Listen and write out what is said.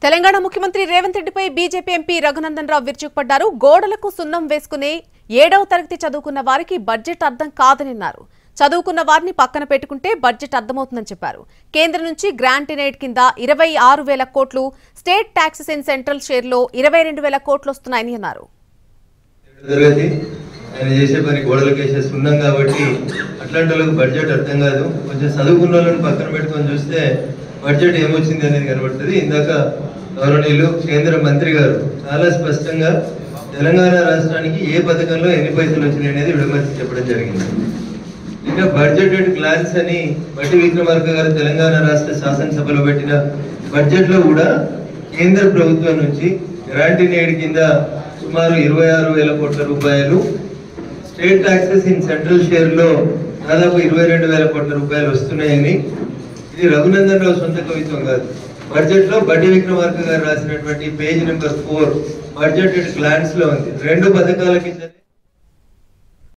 తెలంగాణ ముఖ్యమంత్రి రేవంత్ రెడ్డిపై BJP MP Raghunandan Rao విరుచుకుపడ్డారు. గోడలకు సున్నం వేసుకునే 7వ తరగతి చదువుకున్న వారికి బడ్జెట్ అర్థం కాదని అన్నారు. చదువుకున్న వారిని పక్కన పెట్టుకుంటే బడ్జెట్ అర్థమవుతుందని చెప్పారు. కేంద్రం నుంచి గ్రాంట్ ఇన్ ఎయిడ్ కింద 26,000 కోట్లు, స్టేట్ టాక్సెస్ ఇన్ సెంట్రల్ షేర్లో 22,000 కోట్లు వస్తున్నాయని అన్నారు. ఆయన చేసే పని గోడలకు వేసే సున్నం కాబట్టి అట్లాంటి వాళ్ళకి బడ్జెట్ అర్థం కాదు. కొంచెం చదువుకున్న వాళ్ళని పక్కన పెట్టుకొని చూస్తే బడ్జెట్ ఏమొచ్చింది అనేది కనబడుతుంది. ఇందాక గౌరవనీయులు కేంద్ర మంత్రి గారు చాలా స్పష్టంగా తెలంగాణ రాష్ట్రానికి ఏ పథకంలో ఎన్ని పైసలు వచ్చినాయి అనేది విడమర్చి చెప్పడం జరిగింది. ఇంకా బడ్జెటెడ్ గ్లాన్స్ అని బట్టి విక్రమార్క గారు తెలంగాణ రాష్ట్ర శాసనసభలో పెట్టిన బడ్జెట్లో కూడా కేంద్ర ప్రభుత్వం నుంచి గ్రాంట్ ఇన్ ఎయిడ్ కింద సుమారు 26,000 కోట్ల రూపాయలు, స్టేట్ టాక్సెస్ ఇన్ సెంట్రల్ షేర్లో దాదాపు 22,000 కోట్ల రూపాయలు వస్తున్నాయని, ఇది రఘునందన్ రావు సొంత కవిత్వం కాదు. బడ్జెట్లో బట్టి విక్రమార్క గారు రాసినటువంటి పేజ్ నెంబర్ 4 బడ్జెటెడ్ గ్లాన్స్ లో ఉంది. 2 పథకాలకి